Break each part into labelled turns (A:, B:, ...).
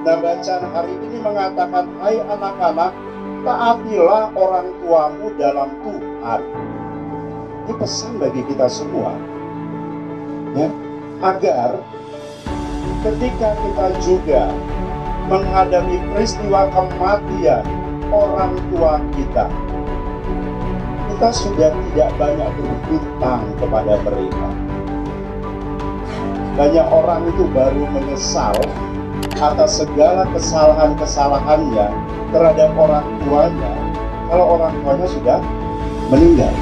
A: Nah, bacaan hari ini mengatakan, hai anak-anak, taatilah orang tuamu dalam Tuhan. Ini pesan bagi kita semua, ya, agar ketika kita juga menghadapi peristiwa kematian orang tua kita sudah tidak banyak berhutang kepada mereka. Banyak orang itu baru menyesal atas segala kesalahan-kesalahannya terhadap orang tuanya kalau orang tuanya sudah meninggal.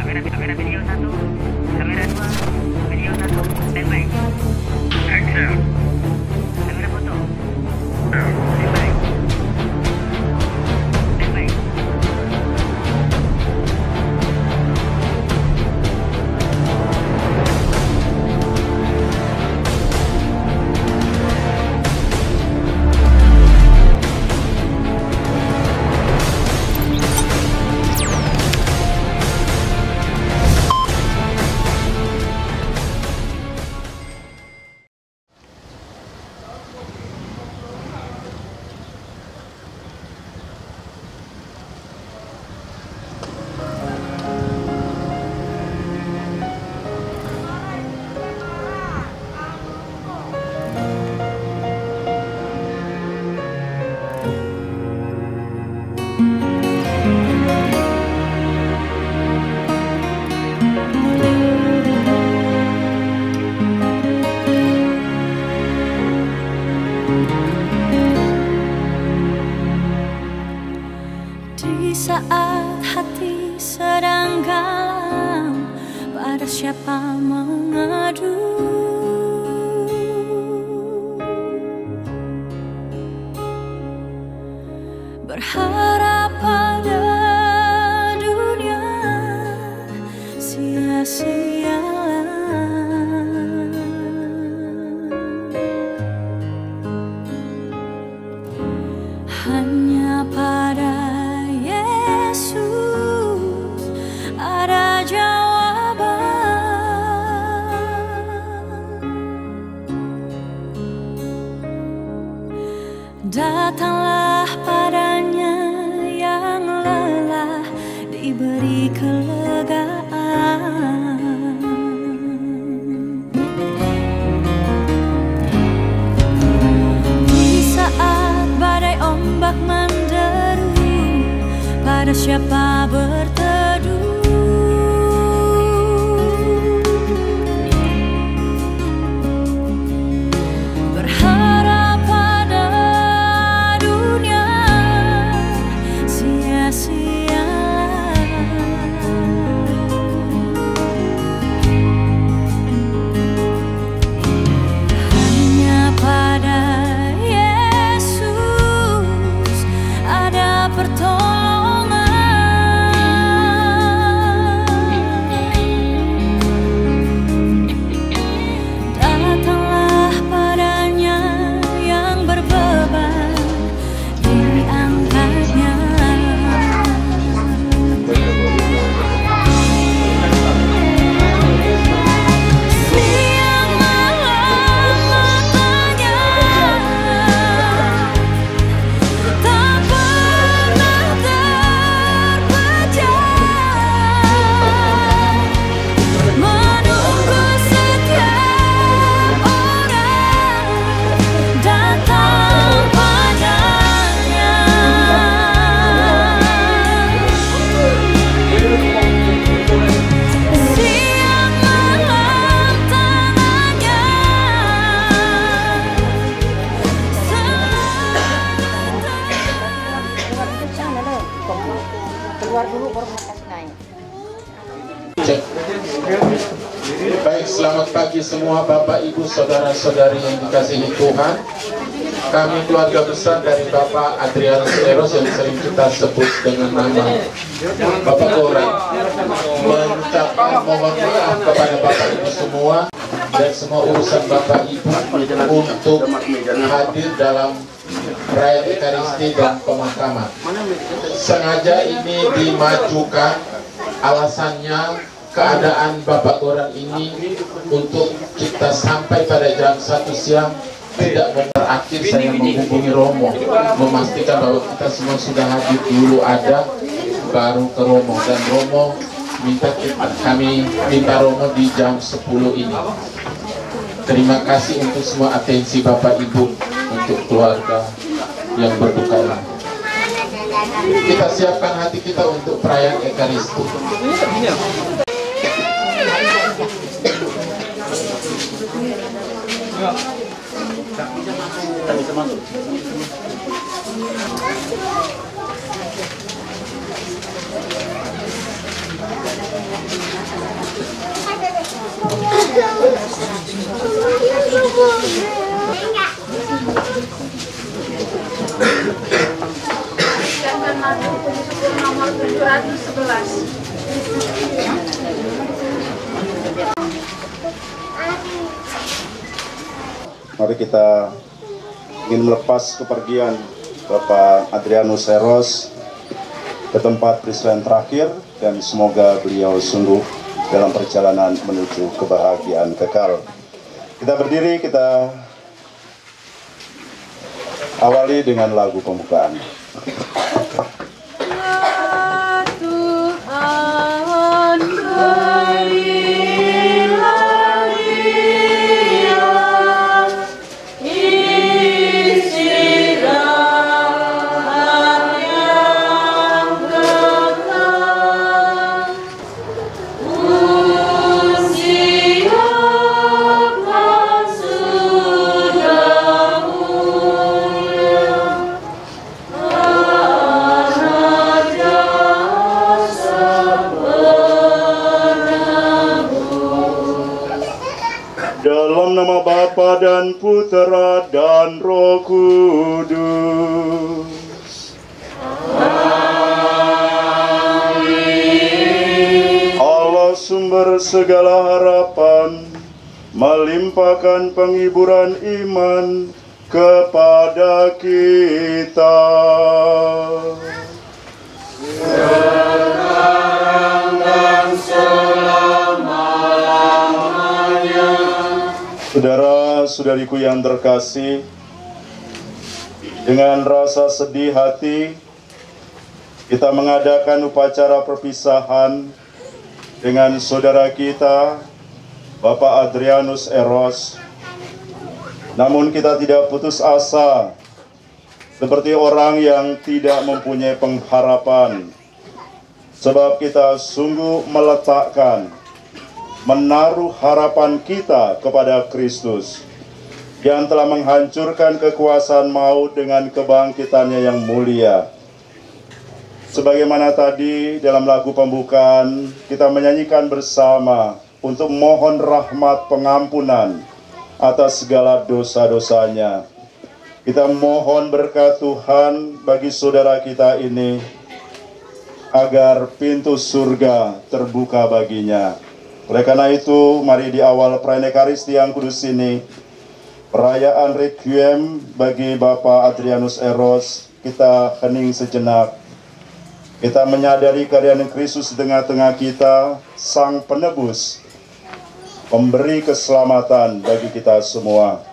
B: Kamera video 1, kamera 2, video 1, standby. Action. Kamera foto. Standby. Standby.
C: Di saat hati sedang galau, pada siapa mengadu? Berharap pada dunia sia-sia. Hanya pada Yesus ada jawaban. Datanglah padanya yang lelah, diberi kelegaan. Di saat badai ombak menderu, pada siapa berteduh? Berharap pada dunia sia-sia. Hanya pada Yesus ada pertolongan.
D: bagi semua Bapak, Ibu, Saudara-saudari yang dikasihi Tuhan. Kami keluarga besar dari Bapak Adrianus Eros yang sering kita sebut dengan nama Bapak Goran, mengucapkan mohon maaf kepada Bapak Ibu semua dan semua urusan Bapak Ibu untuk hadir dalam perayaan Ekaristi dan pemakaman. Sengaja ini dimajukan, alasannya keadaan Bapak Goran ini untuk kita sampai pada jam 1 siang tidak berakhir. Saya menghubungi Romo memastikan bahwa kita semua sudah hadir dulu ada, baru ke Romo, dan Romo kami minta Romo di jam 10 ini. Terima kasih untuk semua atensi Bapak Ibu untuk keluarga yang berduka ini. Kita siapkan hati kita untuk perayaan Ekaristi.
E: Nomor 711.
A: Mari kita ingin melepas kepergian Bapak Adrianus Eros ke tempat persalinan terakhir, dan semoga beliau sungguh dalam perjalanan menuju kebahagiaan kekal. Kita berdiri, kita awali dengan lagu pembukaan. Nama Bapa dan Putera dan Roh Kudus. Amin. Allah sumber segala harapan, melimpahkan penghiburan iman kepada kita. Sekarang dan selama-lamanya. Saudara-saudariku yang terkasih, dengan rasa sedih hati kita mengadakan upacara perpisahan dengan saudara kita Bapak Adrianus Eros. Namun kita tidak putus asa seperti orang yang tidak mempunyai pengharapan, sebab kita sungguh meletakkan, menaruh harapan kita kepada Kristus yang telah menghancurkan kekuasaan maut dengan kebangkitannya yang mulia. Sebagaimana tadi dalam lagu pembukaan kita menyanyikan bersama untuk mohon rahmat pengampunan atas segala dosa-dosanya. Kita mohon berkat Tuhan bagi saudara kita ini agar pintu surga terbuka baginya. Oleh karena itu, mari di awal perayaan Ekaristi yang kudus ini, perayaan Requiem bagi Bapak Adrianus Eros, kita hening sejenak. Kita menyadari kehadiran Kristus di tengah-tengah kita, Sang Penebus, pemberi keselamatan bagi kita semua.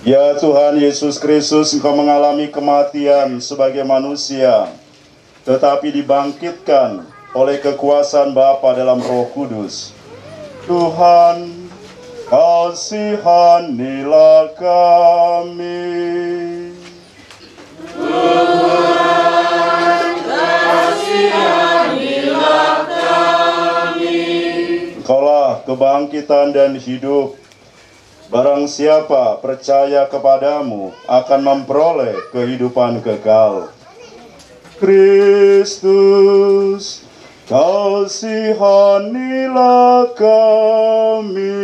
A: Ya Tuhan Yesus Kristus, Engkau mengalami kematian sebagai manusia, tetapi dibangkitkan oleh kekuasaan Bapa dalam Roh Kudus. Tuhan, kasihanilah kami. Tuhan, kasihanilah kami. Engkaulah kebangkitan dan hidup. Barang siapa percaya kepadamu akan memperoleh kehidupan kekal. Kristus, kasihanilah kami.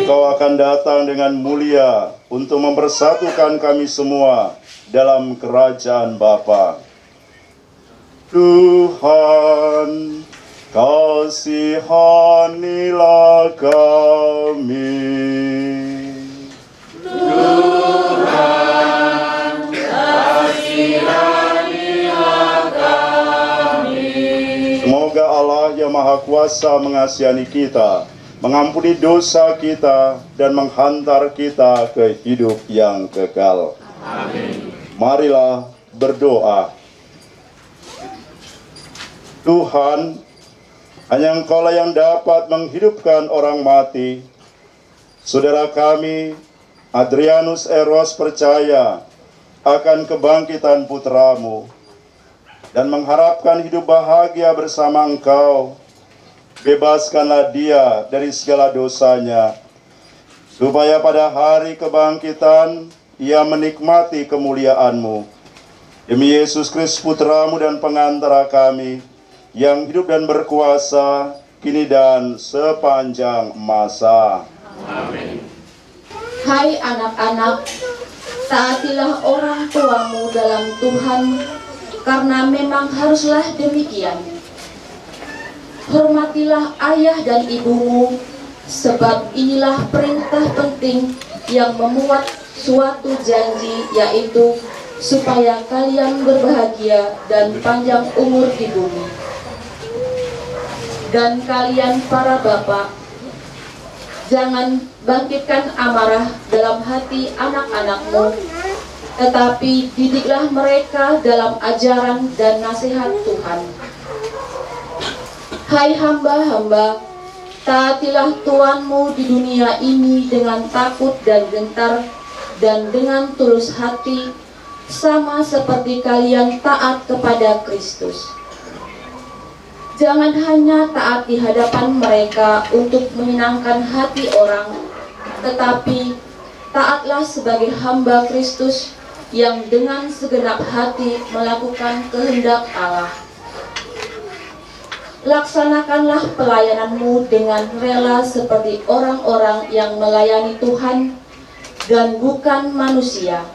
A: Engkau akan datang dengan mulia untuk mempersatukan kami semua dalam kerajaan Bapa. Tuhan, kasihanilah kami.
C: Tuhan, kasihanilah kami.
A: Semoga Allah yang Maha Kuasa mengasihani kita, mengampuni dosa kita, dan menghantar kita ke hidup yang kekal.
D: Amin.
A: Marilah berdoa. Tuhan, hanya Engkaulah yang dapat menghidupkan orang mati. Saudara kami, Adrianus Eros, percaya akan kebangkitan putramu dan mengharapkan hidup bahagia bersama Engkau. Bebaskanlah dia dari segala dosanya, supaya pada hari kebangkitan ia menikmati kemuliaan-Mu. Demi Yesus Kristus putramu dan pengantara kami, yang hidup dan berkuasa kini dan sepanjang masa.
D: Amin.
E: Hai anak-anak, taatilah orang tuamu dalam Tuhan, karena memang haruslah demikian. Hormatilah ayah dan ibumu, sebab inilah perintah penting yang memuat suatu janji, yaitu supaya kalian berbahagia dan panjang umur di bumi. Dan kalian para bapak, jangan bangkitkan amarah dalam hati anak-anakmu, tetapi didiklah mereka dalam ajaran dan nasihat Tuhan. Hai hamba-hamba, taatilah tuanmu di dunia ini dengan takut dan gentar dan dengan tulus hati, sama seperti kalian taat kepada Kristus. Jangan hanya taat di hadapan mereka untuk menyenangkan hati orang, tetapi taatlah sebagai hamba Kristus yang dengan segenap hati melakukan kehendak Allah. Laksanakanlah pelayananmu dengan rela seperti orang-orang yang melayani Tuhan dan bukan manusia.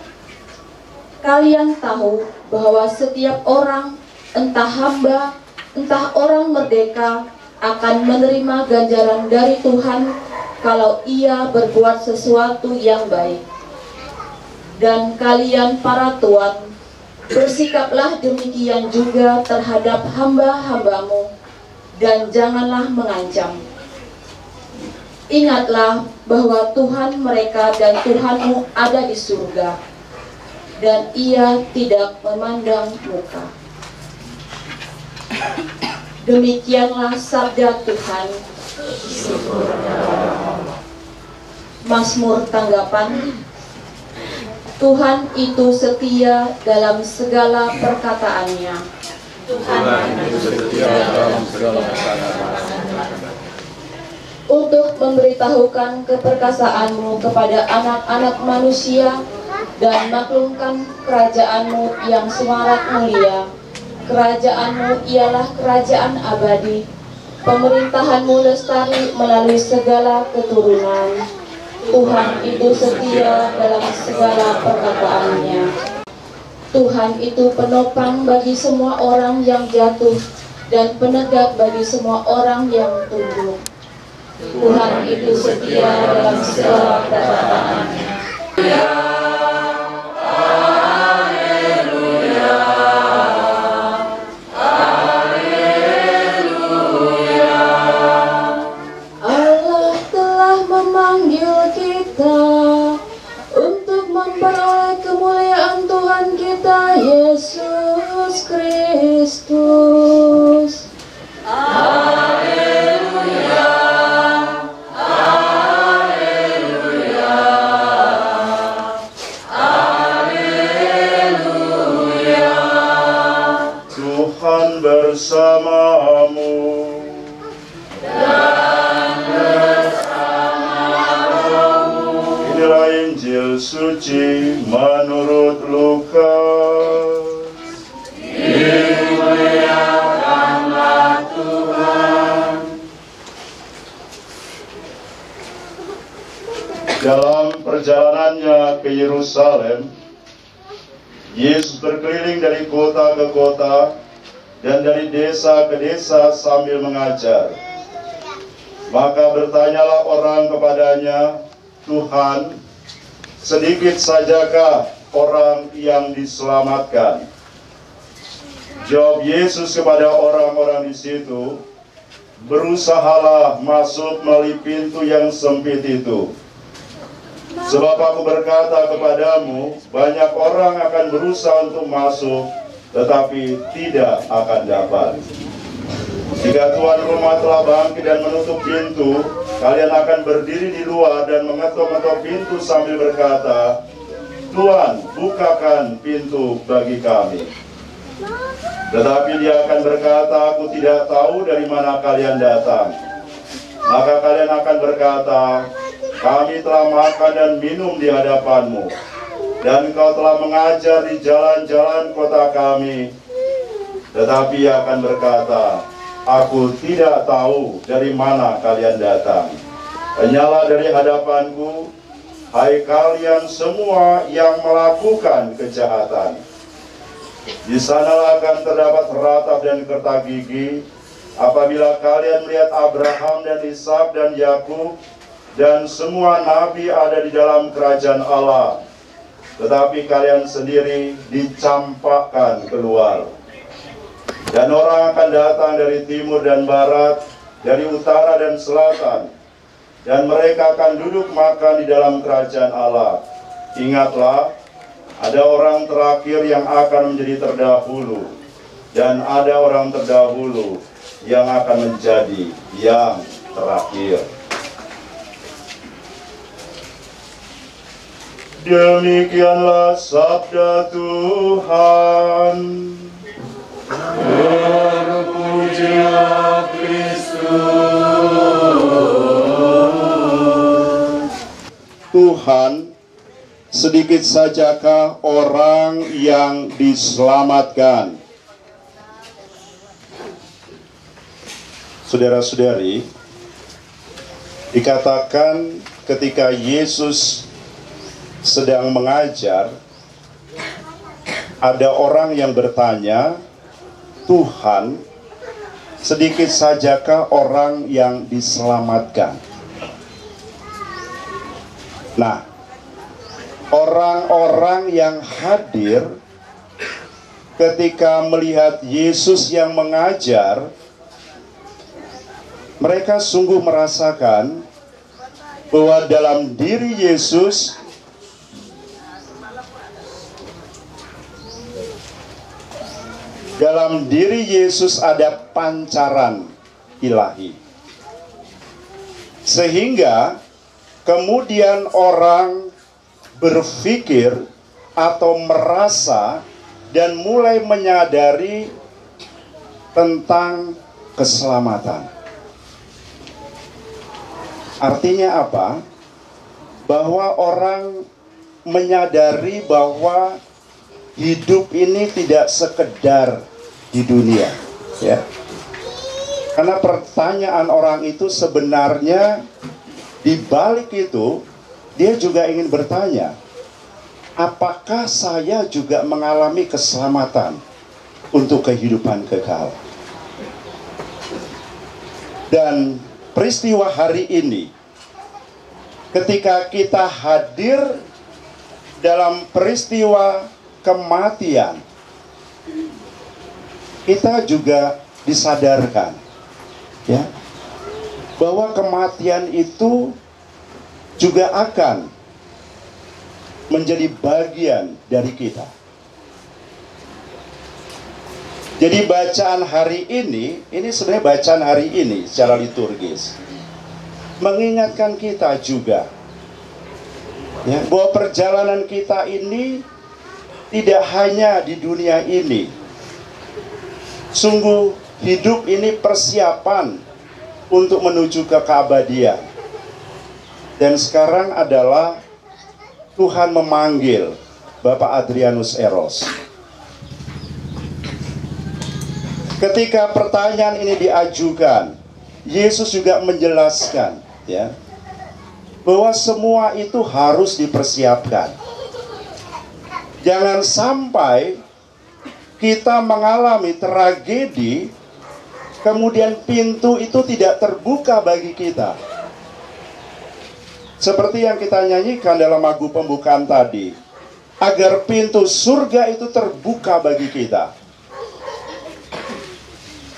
E: Kalian tahu bahwa setiap orang, entah hamba, entah orang merdeka, akan menerima ganjaran dari Tuhan kalau ia berbuat sesuatu yang baik. Dan kalian para tuan, bersikaplah demikian juga terhadap hamba-hambamu, dan janganlah mengancam. Ingatlah bahwa Tuhan mereka dan Tuhanmu ada di surga, dan ia tidak memandang muka. Demikianlah sabda Tuhan. Mazmur tanggapan. Tuhan itu setia dalam segala perkataannya.
D: Tuhan itu setia dalam segala perkataannya.
E: Untuk memberitahukan keperkasaanmu kepada anak-anak manusia dan maklumkan kerajaanmu yang semarak mulia. Kerajaanmu ialah kerajaan abadi, pemerintahanmu lestari melalui segala keturunan. Tuhan itu setia dalam segala perkataannya. Tuhan itu penopang bagi semua orang yang jatuh dan penegak bagi semua orang yang tunduk. Tuhan itu setia dalam segala perkataannya. Allah telah memanggil kita untuk memperoleh kemuliaan Tuhan kita Yesus Kristus.
A: suci menurut Lukas.
C: Dimuliakanlah Tuhan.
A: Dalam perjalanannya ke Yerusalem, Yesus berkeliling dari kota ke kota dan dari desa ke desa sambil mengajar. Maka bertanyalah orang kepadanya, Tuhan, sedikit sajakah orang yang diselamatkan? Jawab Yesus kepada orang-orang di situ, berusahalah masuk melalui pintu yang sempit itu. Sebab aku berkata kepadamu, banyak orang akan berusaha untuk masuk, tetapi tidak akan dapat. Jika tuan rumah telah bangkit dan menutup pintu, kalian akan berdiri di luar dan mengetuk-ngetuk pintu sambil berkata, Tuan, bukakan pintu bagi kami. Tetapi dia akan berkata, aku tidak tahu dari mana kalian datang. Maka kalian akan berkata, kami telah makan dan minum di hadapanmu, dan engkau telah mengajar di jalan-jalan kota kami. Tetapi ia akan berkata, aku tidak tahu dari mana kalian datang. Henyalah dari hadapanku, hai kalian semua yang melakukan kejahatan. Di sanalah akan terdapat ratap dan kertak gigi, apabila kalian melihat Abraham dan Ishak dan Yakub dan semua nabi ada di dalam kerajaan Allah, tetapi kalian sendiri dicampakkan keluar. Dan orang akan datang dari timur dan barat, dari utara dan selatan, dan mereka akan duduk makan di dalam kerajaan Allah. Ingatlah, ada orang terakhir yang akan menjadi terdahulu, dan ada orang terdahulu yang akan menjadi yang terakhir. Demikianlah sabda Tuhan.
C: Terpujilah Kristus.
A: Tuhan, sedikit sajakah orang yang diselamatkan? Saudara-saudari, dikatakan ketika Yesus sedang mengajar, ada orang yang bertanya, Tuhan, sedikit sajakah orang yang diselamatkan? Nah, orang-orang yang hadir ketika melihat Yesus yang mengajar, mereka sungguh merasakan bahwa dalam diri Yesus ada pancaran ilahi. Sehingga kemudian orang berpikir atau merasa dan mulai menyadari tentang keselamatan. Artinya apa? Bahwa orang menyadari bahwa hidup ini tidak sekedar di dunia, ya. Karena pertanyaan orang itu sebenarnya di balik itu dia juga ingin bertanya, apakah saya juga mengalami keselamatan untuk kehidupan kekal? Dan peristiwa hari ini, ketika kita hadir dalam peristiwa kematian, kita juga disadarkan, ya, bahwa kematian itu juga akan menjadi bagian dari kita. Jadi bacaan hari ini sebenarnya bacaan hari ini secara liturgis mengingatkan kita juga, ya, bahwa perjalanan kita ini tidak hanya di dunia ini. Sungguh hidup ini persiapan untuk menuju ke keabadian. Dan sekarang adalah Tuhan memanggil Bapak Adrianus Eros. Ketika pertanyaan ini diajukan, Yesus juga menjelaskan, ya, bahwa semua itu harus dipersiapkan. Jangan sampai kita mengalami tragedi, kemudian pintu itu tidak terbuka bagi kita. Seperti yang kita nyanyikan dalam lagu pembukaan tadi, agar pintu surga itu terbuka bagi kita.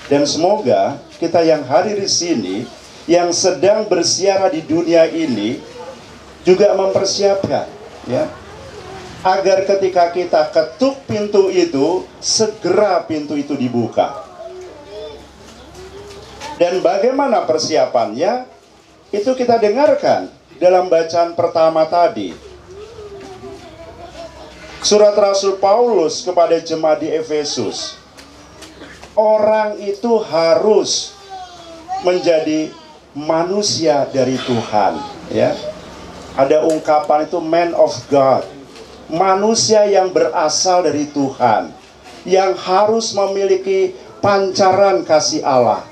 A: Dan semoga kita yang hadir di sini, yang sedang bersiara di dunia ini, juga mempersiapkan, ya, agar ketika kita ketuk pintu itu, segera pintu itu dibuka. Dan bagaimana persiapannya, itu kita dengarkan dalam bacaan pertama tadi. Surat Rasul Paulus kepada jemaat di Efesus. Orang itu harus menjadi manusia dari Tuhan, ya. Ada ungkapan itu man of God, manusia yang berasal dari Tuhan, yang harus memiliki pancaran kasih Allah,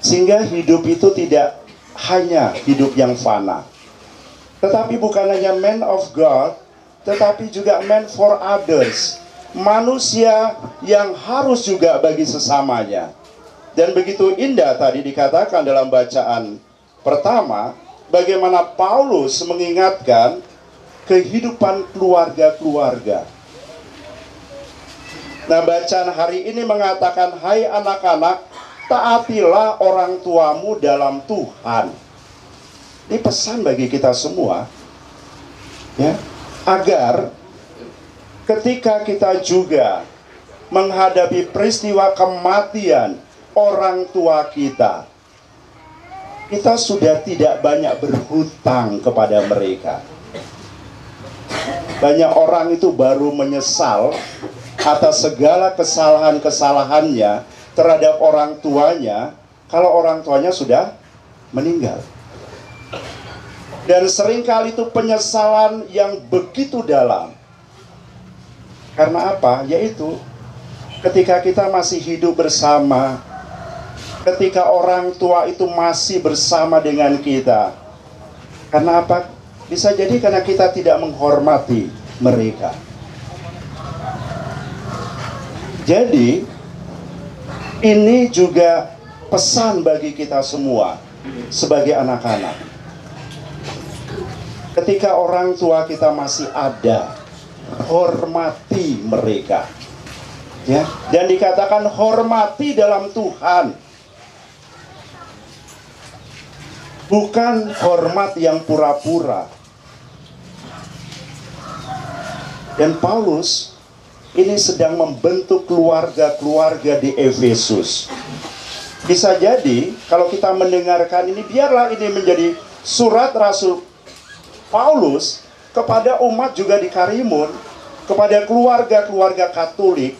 A: sehingga hidup itu tidak hanya hidup yang fana, tetapi bukan hanya man of God, tetapi juga man for others, manusia yang harus juga bagi sesamanya. Dan begitu indah tadi dikatakan dalam bacaan pertama, bagaimana Paulus mengingatkan kehidupan keluarga-keluarga. Nah, bacaan hari ini mengatakan, hai anak-anak, taatilah orang tuamu dalam Tuhan. Ini pesan bagi kita semua, ya, agar ketika kita juga menghadapi peristiwa kematian orang tua kita, kita sudah tidak banyak berhutang kepada mereka. Banyak orang itu baru menyesal atas segala kesalahan-kesalahannya terhadap orang tuanya kalau orang tuanya sudah meninggal. Dan seringkali itu penyesalan yang begitu dalam. Karena apa? Yaitu ketika kita masih hidup bersama, ketika orang tua itu masih bersama dengan kita. Karena apa? Bisa jadi karena kita tidak menghormati mereka. Jadi ini juga pesan bagi kita semua sebagai anak-anak. Ketika orang tua kita masih ada, hormati mereka, ya. Dan dikatakan hormati dalam Tuhan, bukan hormat yang pura-pura. Dan Paulus ini sedang membentuk keluarga-keluarga di Efesus. Bisa jadi kalau kita mendengarkan ini, biarlah ini menjadi surat Rasul Paulus kepada umat juga di Karimun, kepada keluarga-keluarga Katolik,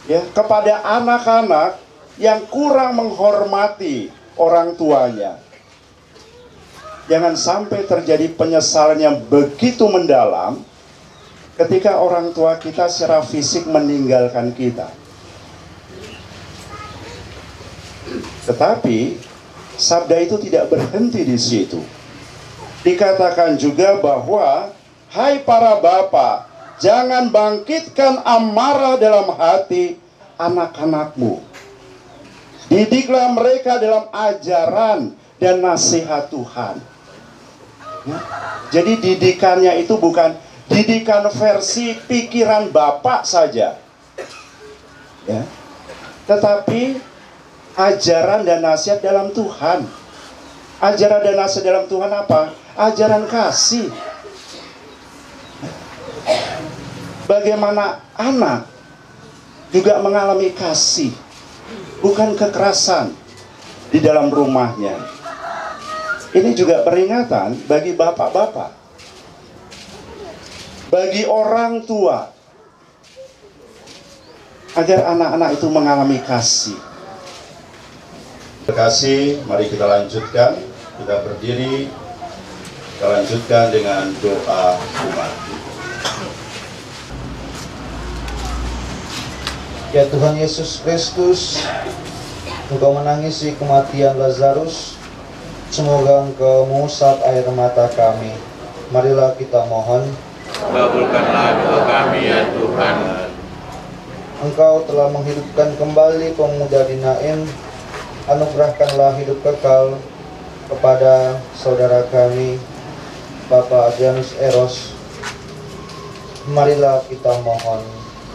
A: ya, kepada anak-anak yang kurang menghormati orang tuanya. Jangan sampai terjadi penyesalan yang begitu mendalam ketika orang tua kita secara fisik meninggalkan kita. Tetapi sabda itu tidak berhenti di situ. Dikatakan juga bahwa, hai para bapa, jangan bangkitkan amarah dalam hati anak-anakmu. Didiklah mereka dalam ajaran dan nasihat Tuhan. Ya. Jadi didikannya itu bukan didikan versi pikiran bapak saja, ya, tetapi ajaran dan nasihat dalam Tuhan. Ajaran dan nasihat dalam Tuhan apa? Ajaran kasih. Bagaimana anak juga mengalami kasih, bukan kekerasan di dalam rumahnya. Ini juga peringatan bagi bapak-bapak, bagi orang tua, agar anak-anak itu mengalami kasih. Terima kasih, mari kita lanjutkan. Kita berdiri Kita lanjutkan dengan doa umat.
F: Ya Tuhan Yesus Kristus, Engkau menangisi kematian Lazarus, semoga Engkau mengusap air mata kami. Marilah kita mohon.
C: Kabulkanlah doa kami ya Tuhan.
F: Engkau telah menghidupkan kembali pemuda di Nain, anugerahkanlah hidup kekal kepada saudara kami, Bapak Adrianus Eros. Marilah kita mohon.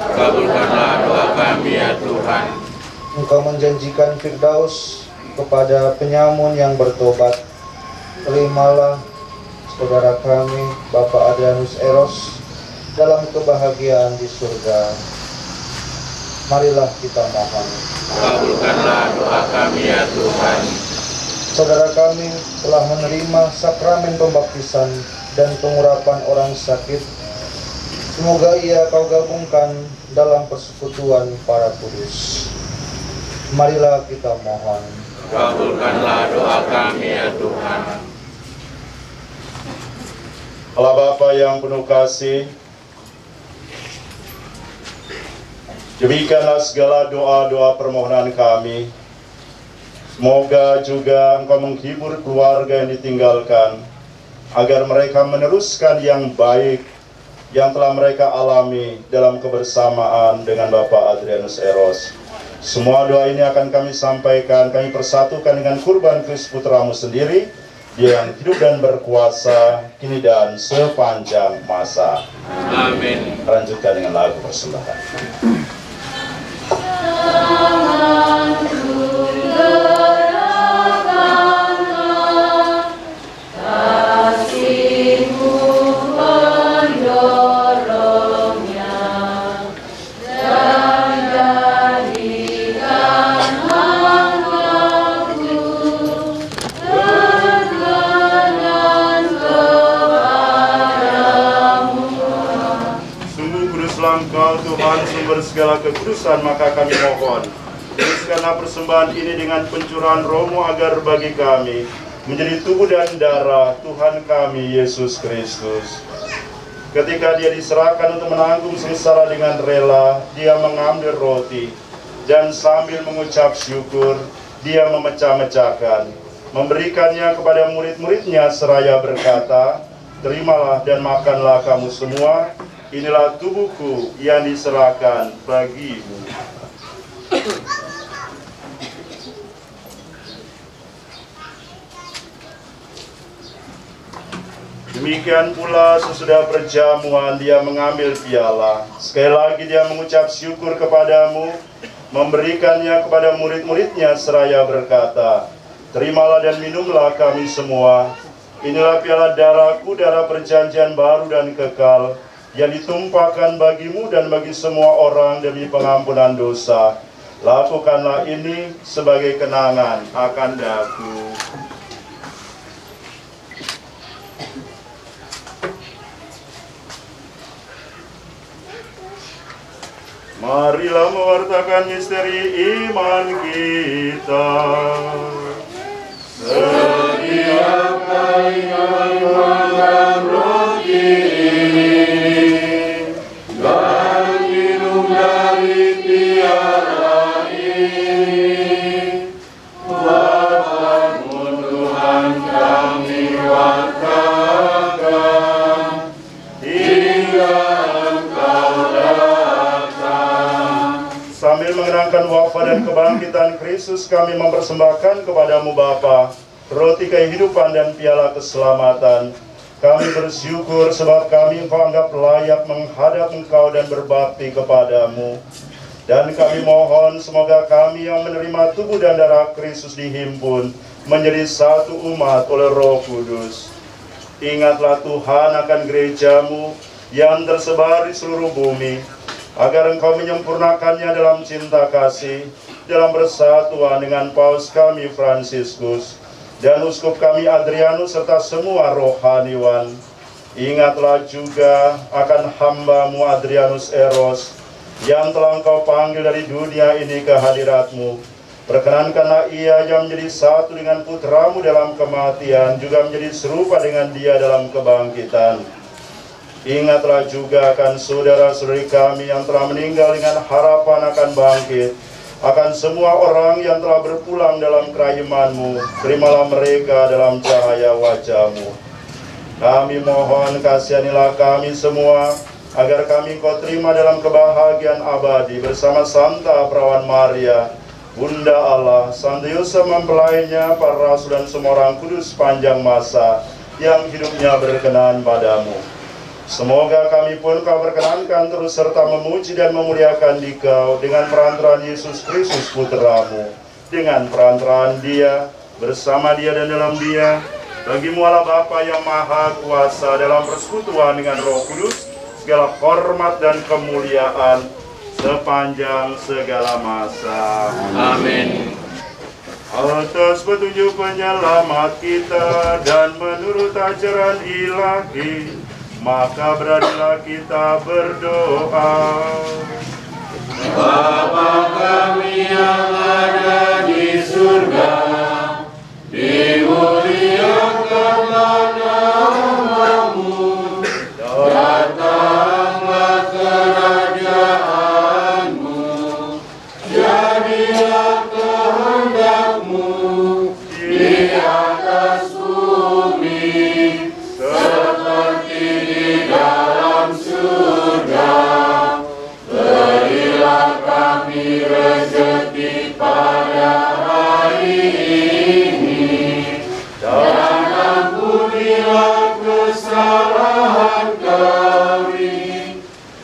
C: Kabulkanlah doa kami ya Tuhan.
F: Engkau menjanjikan Firdaus kepada penyamun yang bertobat. Terimalah saudara kami, Bapak Adrianus Eros, dalam kebahagiaan di surga. Marilah kita mohon.
C: Kabulkanlah doa kami ya Tuhan.
F: Saudara kami telah menerima sakramen pembaptisan dan pengurapan orang sakit. Semoga ia Kau gabungkan dalam persekutuan para kudus. Marilah kita mohon.
C: Kabulkanlah doa kami ya Tuhan.
A: Allah Bapa yang penuh kasih, demikianlah segala doa-doa permohonan kami. Semoga juga Engkau menghibur keluarga yang ditinggalkan, agar mereka meneruskan yang baik yang telah mereka alami dalam kebersamaan dengan Bapak Adrianus Eros. Semua doa ini akan kami sampaikan, kami persatukan dengan kurban Kristus Putramu sendiri, Dia yang hidup dan berkuasa, kini dan sepanjang masa.
C: Amin.
A: Lanjutkan dengan lagu persembahan. Engkau Tuhan sumber segala kekudusan, maka kami mohon tuliskanlah persembahan ini dengan pencurahan Roh-Mu agar bagi kami menjadi tubuh dan darah Tuhan kami Yesus Kristus. Ketika Dia diserahkan untuk menanggung sengsara dengan rela, Dia mengambil roti dan sambil mengucap syukur Dia memecah-mecahkan, memberikannya kepada murid-muridnya seraya berkata, "Terimalah dan makanlah kamu semua, inilah tubuhku yang diserahkan bagimu." Demikian pula sesudah perjamuan Dia mengambil piala. Sekali lagi Dia mengucap syukur kepadamu, memberikannya kepada murid-muridnya seraya berkata, "Terimalah dan minumlah kami semua. Inilah piala darahku, darah perjanjian baru dan kekal, yang ditumpahkan bagimu dan bagi semua orang demi pengampunan dosa. Lakukanlah ini sebagai kenangan akan Aku." Marilah mewartakan misteri iman kita.
C: Setiap kali kami makan roti ini dan minum dari piala ini, Bapa-Mu Tuhan kami wartakan hingga Engkau datang.
A: Sambil mengenangkan wafat dan kebangkitan Kristus, kami mempersembahkan kepadamu Bapa roti kehidupan dan piala keselamatan. Kami bersyukur sebab kami Engkau anggap layak menghadap Engkau dan berbakti kepadamu. Dan kami mohon semoga kami yang menerima tubuh dan darah Kristus dihimpun menjadi satu umat oleh Roh Kudus. Ingatlah Tuhan akan gerejamu yang tersebar di seluruh bumi, agar Engkau menyempurnakannya dalam cinta kasih, dalam bersatuan dengan Paus kami Fransiskus dan Uskup kami Adrianus serta semua rohaniwan. Ingatlah juga akan hamba-Mu Adrianus Eros yang telah Engkau panggil dari dunia ini ke hadirat-Mu, Perkenankanlah ia yang menjadi satu dengan putramu dalam kematian, juga menjadi serupa dengan dia dalam kebangkitan. Ingatlah juga akan saudara-saudari kami yang telah meninggal dengan harapan akan bangkit, akan semua orang yang telah berpulang dalam kerahiman-Mu. Terimalah mereka dalam cahaya wajah-Mu. Kami mohon kasihanilah kami semua, agar kami Kau terima dalam kebahagiaan abadi bersama Santa Perawan Maria, Bunda Allah, Santo Yosef mempelainya, para rasul dan semua orang kudus sepanjang masa yang hidupnya berkenan padamu. Semoga kami pun Kau berkenankan terus serta memuji dan memuliakan Dikau dengan perantaraan Yesus Kristus Putra-Mu, dengan perantaraan Dia, bersama Dia dan dalam Dia. Bagi-Mu Allah Bapa yang Maha Kuasa, dalam persekutuan dengan Roh Kudus, segala hormat dan kemuliaan sepanjang segala masa.
C: Amin.
A: Atas petunjuk penyelamat kita dan menurut ajaran ilahi, maka beranilah kita berdoa.
C: Bapa kami yang ada di surga, dimuliakanlah nama-Mu, datanglah kerajaan-Mu, jadilah kehendak-Mu di atas bumi seperti di dalam surga. Berilah kami rezeki pada hari ini, dan ampunilah kesalahan kami,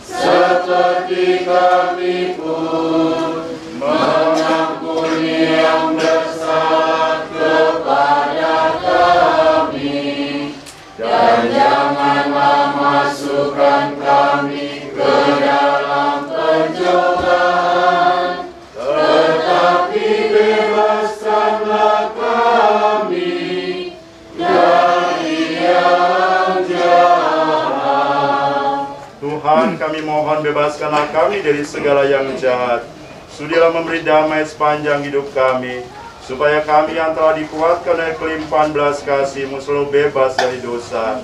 C: seperti kami pun mengampuni yang bersalah kepada kami. Dan janganlah masukkan kami ke dalam pencobaan, tetapi bebaskanlah kami dari yang jahat.
A: Tuhan, kami mohon bebaskanlah kami dari segala yang jahat. Sudilah memberi damai sepanjang hidup kami, supaya kami yang telah dikuatkan oleh kelimpahan belas kasih-Mu selalu bebas dari dosa,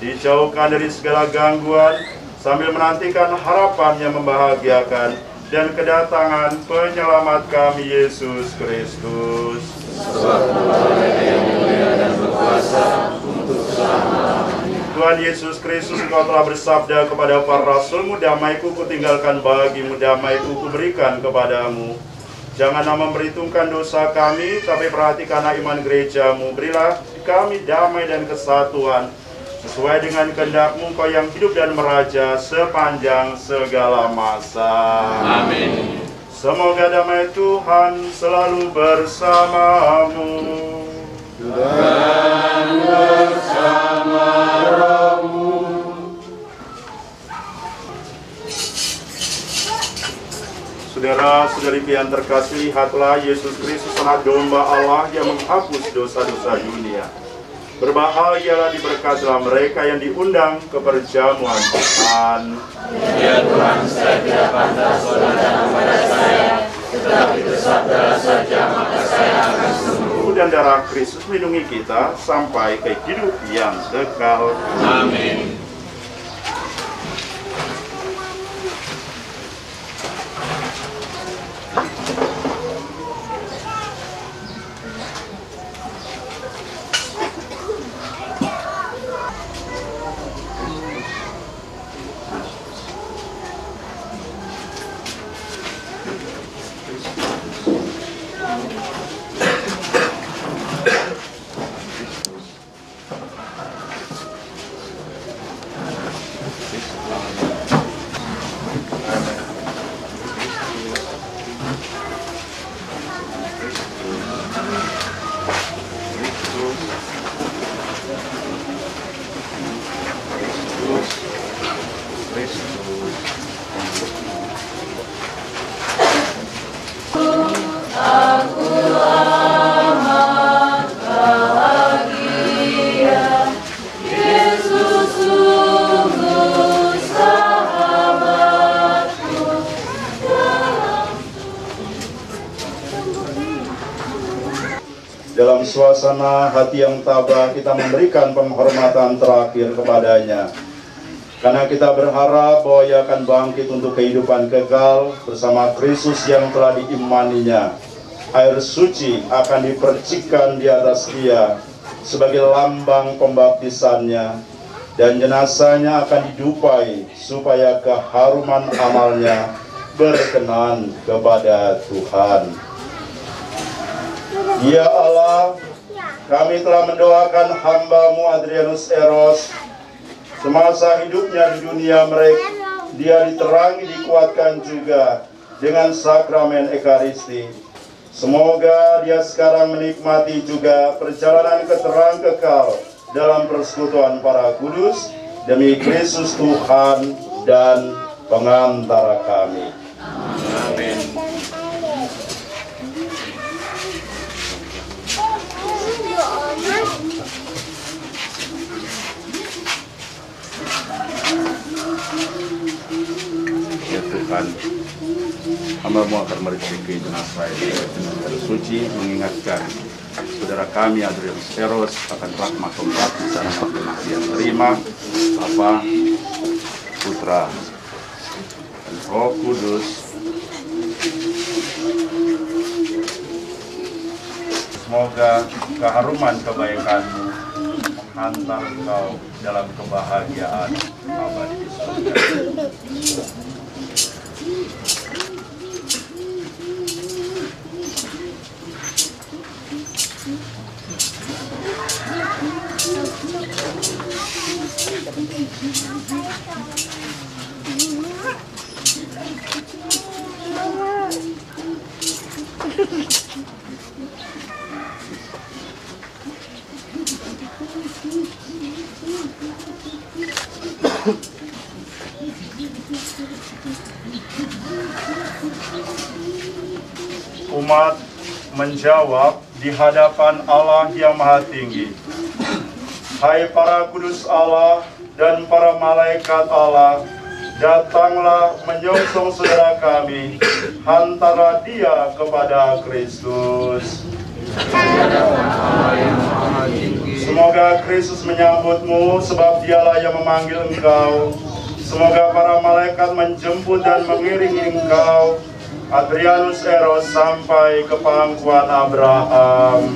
A: dijauhkan dari segala gangguan, sambil menantikan harapan yang membahagiakan dan kedatangan penyelamat kami Yesus Kristus. Tuhan Yesus Kristus, Engkau telah bersabda kepada para rasul-Mu, damai-Ku kutinggalkan bagimu, damai-Ku kuberikan kepadamu. Janganlah memperhitungkan dosa kami, tapi perhatikanlah iman gereja-Mu. Berilah kami damai dan kesatuan, sesuai dengan kehendak-Mu, Kau yang hidup dan meraja sepanjang segala masa.
C: Amin.
A: Semoga damai Tuhan selalu bersamamu.
C: Dan bersama rohmu.
A: Saudara-saudari yang terkasih, lihatlah Yesus Kristus anak domba Allah yang menghapus dosa-dosa dunia. Berbahagialah diberkatilah mereka yang diundang ke perjamuan Tuhan.
C: Ya Tuhan, saya tidak pantas Kau datang kepada saya, tetapi bersabdalah saja maka saya akan sembuh.
A: Dan darah Kristus melindungi kita sampai ke hidup yang kekal.
C: Amin.
A: suasana hati yang tabah kita memberikan penghormatan terakhir kepadanya. Karena kita berharap bahwa Ia akan bangkit untuk kehidupan kekal bersama Kristus yang telah diimaninya. Air suci akan dipercikkan di atas Dia sebagai lambang pembaptisannya, dan jenazahnya akan didupai supaya keharuman amalnya berkenan kepada Tuhan. Ya Allah, kami telah mendoakan hamba-Mu Adrianus Eros. Semasa hidupnya di dunia mereka, dia diterangi, dikuatkan juga dengan sakramen Ekaristi. Semoga dia sekarang menikmati juga perjalanan keterang kekal dalam persekutuan para kudus, demi Kristus Tuhan dan pengantara kami.
C: Amin.
A: Ya Tuhan, hamba-Mu akan merezeki jenazah ini dengan air suci, mengingatkan saudara kami Adrianus Eros akan rahmat pembaptisan yang terima Bapa, Putra, dan Roh Kudus. Semoga keharuman kebaikan-Mu menghantar engkau dalam kebahagiaan abadi di surga. Umat menjawab di hadapan Allah yang Maha Tinggi, "Hai para kudus Allah dan para malaikat Allah, datanglah menyongsong saudara kami, hantara dia kepada Kristus." Semoga Kristus menyambutmu, sebab dialah yang memanggil engkau. Semoga para malaikat menjemput dan mengiringi engkau, Adrianus Eros, sampai ke pangkuan Abraham.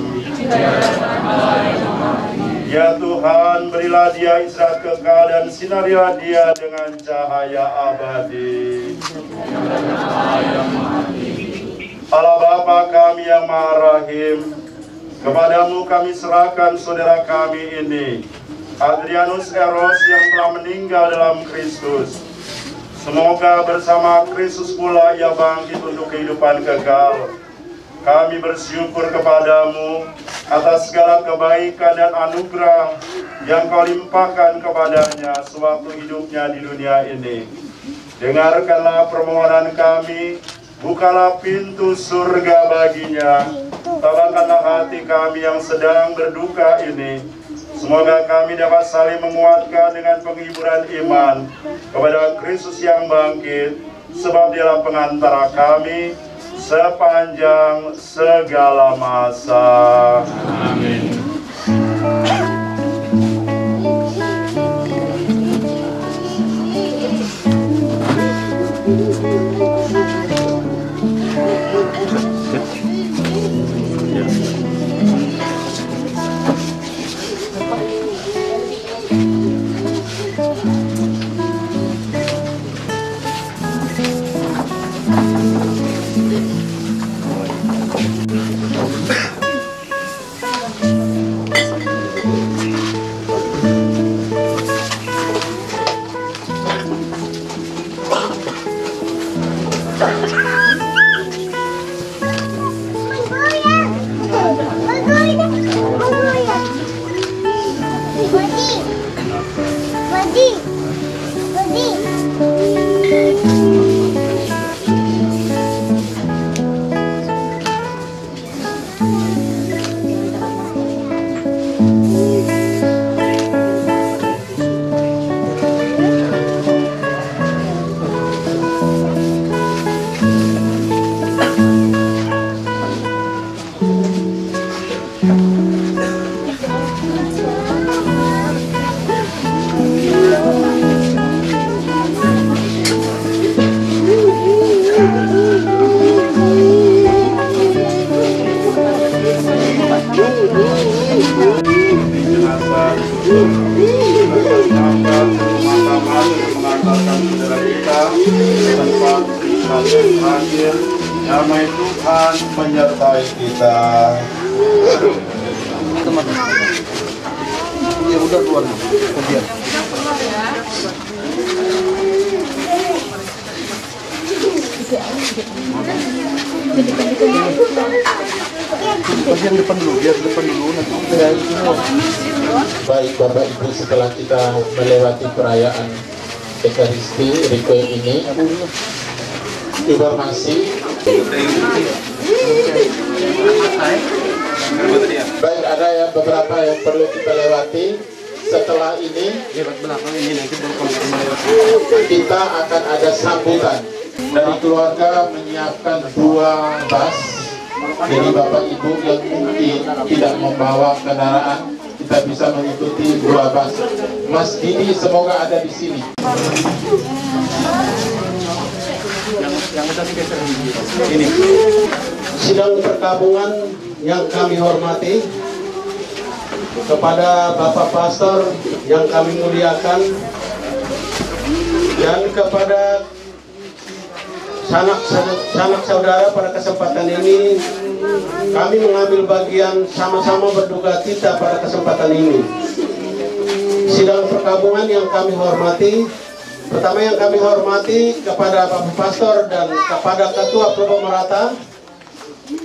A: Ya Tuhan, berilah dia istirahat kekal dan sinarilah dia dengan cahaya abadi. Allah Bapa kami yang Maha Rahim, kepadamu kami serahkan saudara kami ini, Adrianus Eros, yang telah meninggal dalam Kristus. Semoga bersama Kristus pula ia bangkit untuk kehidupan kekal. Kami bersyukur kepadamu atas segala kebaikan dan anugerah yang kau limpahkan kepadanya sewaktu hidupnya di dunia ini. Dengarkanlah permohonan kami, bukalah pintu surga baginya, tabahkanlah hati kami yang sedang berduka ini. Semoga kami dapat saling menguatkan dengan penghiburan iman kepada Kristus yang bangkit, sebab dialah pengantara kami sepanjang segala masa.
C: Amin.
A: berangkat ke pemakaman untuk mengantarkan saudara kita ke tempat pernikahan yang terakhir. Damai Tuhan menyertai kita.
F: Ya udah keluar kemudian. Bagian depan dulu, biar depan dulu nanti dari semua.
D: Baik Bapak Ibu, setelah kita melewati perayaan Ekaristi Requiem ini, informasi baik ada yang beberapa yang perlu kita lewati. Setelah ini kita akan ada sambutan dari keluarga, menyiapkan 2 bus. Jadi Bapak Ibu yang mungkin tidak membawa kendaraan, kita bisa mengikuti 2 bus. Mas Didi semoga ada di sini.
F: Ini sidang perkabungan yang kami hormati, kepada Bapak Pastor yang kami muliakan, dan kepada sanak saudara pada kesempatan ini kami mengambil bagian sama-sama berduka cita pada kesempatan ini. Sidang perkabungan yang kami hormati, pertama yang kami hormati kepada Bapak Pastor dan kepada Ketua Probo Merata,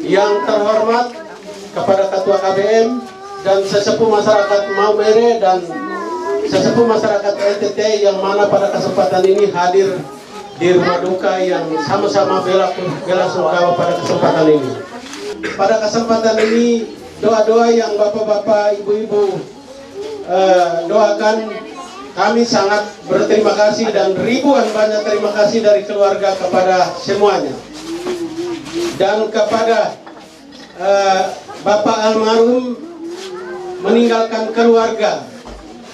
F: yang terhormat kepada Ketua KBM dan sesepuh masyarakat Maumere dan sesepuh masyarakat NTT yang mana pada kesempatan ini hadir di rumah duka yang sama-sama bela sungkawa pada kesempatan ini. Pada kesempatan ini doa-doa yang bapak-bapak, ibu-ibu doakan, kami sangat berterima kasih dan ribuan banyak terima kasih dari keluarga kepada semuanya. Dan kepada Bapak almarhum meninggalkan keluarga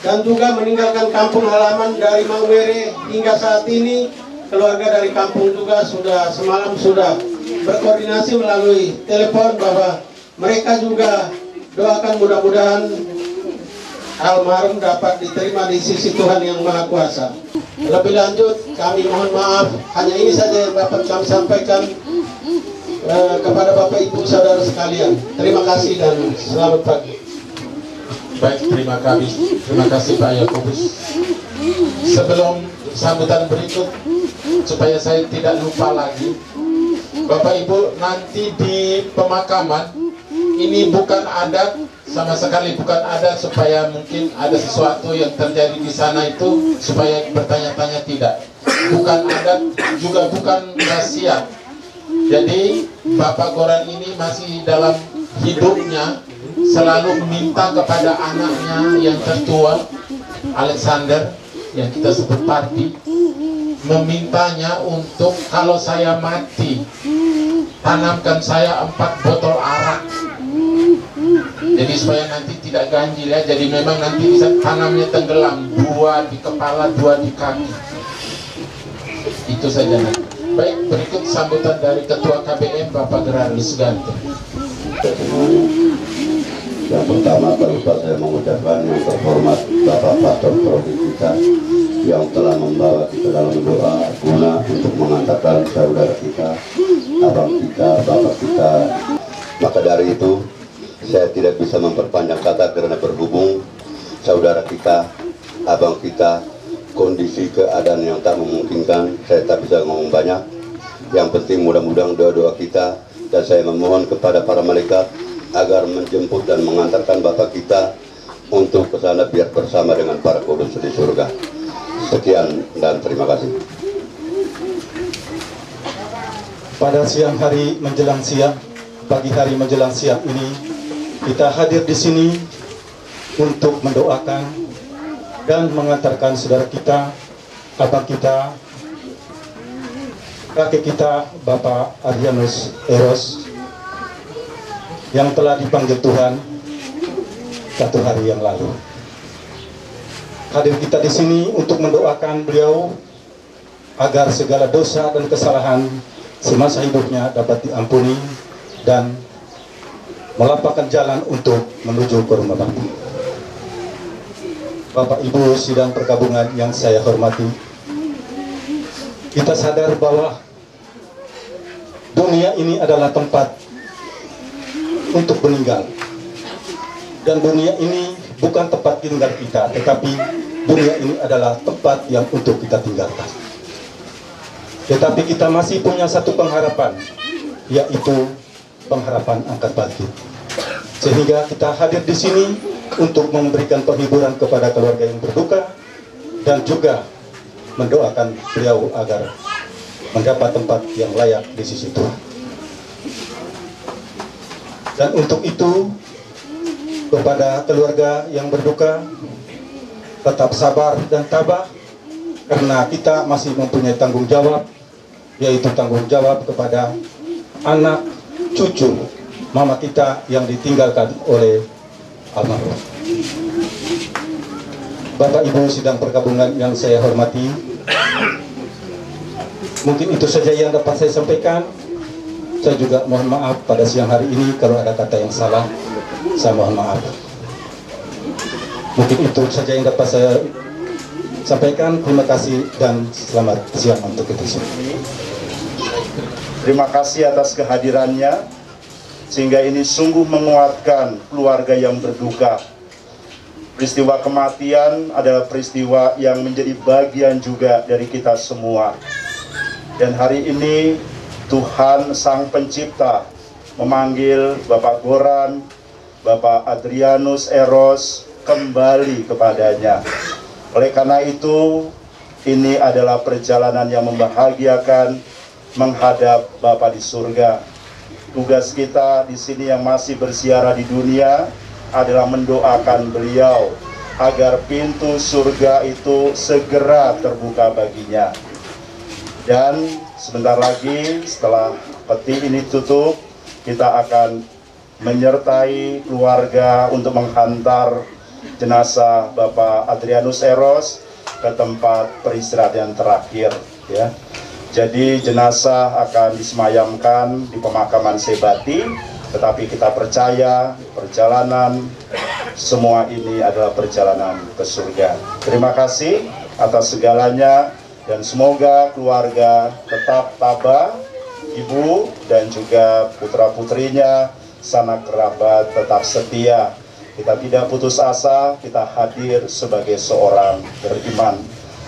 F: dan juga meninggalkan kampung halaman dari Maumere hingga saat ini. Keluarga dari kampung juga semalam sudah berkoordinasi melalui telepon bahwa mereka juga doakan mudah-mudahan almarhum dapat diterima di sisi Tuhan Yang Maha Kuasa. Lebih lanjut kami mohon maaf, hanya ini saja yang dapat kami sampaikan kepada Bapak Ibu Saudara sekalian. Terima kasih dan selamat pagi.
D: Baik, terima kasih Pak Yakobus. Sebelum sambutan berikut, supaya saya tidak lupa lagi, Bapak Ibu, nanti di pemakaman ini bukan adat, sama sekali bukan adat supaya mungkin ada sesuatu yang terjadi di sana itu supaya bertanya-tanya, tidak. Bukan adat, juga bukan rahasia. Jadi Bapak Goran ini masih dalam hidupnya selalu meminta kepada anaknya yang tertua, Alexander, yang kita sebut Parti, memintanya untuk kalau saya mati, tanamkan saya 4 botol arak. Jadi supaya nanti tidak ganjil ya. Jadi memang nanti bisa tanamnya tenggelam, 2 di kepala, 2 di kaki. Itu saja nanti. Baik, berikut sambutan dari Ketua KBM Bapak Gerardus Ganteng.
G: Yang pertama kali saya mengucapkan yang terhormat Bapak Pastor Prodi kita yang telah membawa kita dalam doa guna untuk mengantarkan saudara kita, abang kita, bapak kita. Maka dari itu saya tidak bisa memperpanjang kata karena berhubung saudara kita, abang kita, kondisi keadaan yang tak memungkinkan, saya tak bisa ngomong banyak. Yang penting mudah-mudahan doa-doa kita, dan saya memohon kepada para malaikat agar menjemput dan mengantarkan Bapak kita untuk ke sana biar bersama dengan para kudus di surga. Sekian dan terima kasih.
H: Pada siang hari menjelang siang, pagi hari menjelang siang ini, kita hadir di sini untuk mendoakan dan mengantarkan saudara kita, abang kita, kakek kita, Bapak Adrianus Eros, yang telah dipanggil Tuhan 1 hari yang lalu. Hadir kita di sini untuk mendoakan beliau agar segala dosa dan kesalahan semasa hidupnya dapat diampuni dan melapangkan jalan untuk menuju ke rumah Bapa. Bapak Ibu sidang perkabungan yang saya hormati, kita sadar bahwa dunia ini adalah tempat untuk meninggal. Dan dunia ini bukan tempat tinggal kita, tetapi dunia ini adalah tempat yang untuk kita tinggalkan. Tetapi kita masih punya satu pengharapan, yaitu pengharapan angkat bangkit. Sehingga kita hadir di sini untuk memberikan penghiburan kepada keluarga yang berduka dan juga mendoakan beliau agar mendapat tempat yang layak di sisi Tuhan. Dan untuk itu, kepada keluarga yang berduka, tetap sabar dan tabah, karena kita masih mempunyai tanggung jawab, yaitu tanggung jawab kepada anak, cucu, mama kita yang ditinggalkan oleh almarhum. Bapak Ibu sidang perkabungan yang saya hormati, mungkin itu saja yang dapat saya sampaikan. Saya juga mohon maaf pada siang hari ini kalau ada kata yang salah, saya mohon maaf. Mungkin itu saja yang dapat saya sampaikan. Terima kasih dan selamat siang untuk kita semua.
A: Terima kasih atas kehadirannya, sehingga ini sungguh menguatkan keluarga yang berduka. Peristiwa kematian adalah peristiwa yang menjadi bagian juga dari kita semua. Dan hari ini Tuhan Sang Pencipta memanggil Bapak Goran, Bapak Adrianus Eros kembali kepadanya. Oleh karena itu, ini adalah perjalanan yang membahagiakan menghadap Bapa di surga. Tugas kita di sini yang masih bersiara di dunia adalah mendoakan beliau agar pintu surga itu segera terbuka baginya. Dan sebentar lagi setelah peti ini tutup, kita akan menyertai keluarga untuk menghantar jenazah Bapak Adrianus Eros ke tempat peristirahatan terakhir, ya. Jadi jenazah akan disemayamkan di pemakaman Sebati, tetapi kita percaya perjalanan semua ini adalah perjalanan ke surga. Terima kasih atas segalanya dan semoga keluarga tetap tabah, ibu dan juga putra-putrinya, sanak kerabat tetap setia. Kita tidak putus asa, kita hadir sebagai seorang beriman.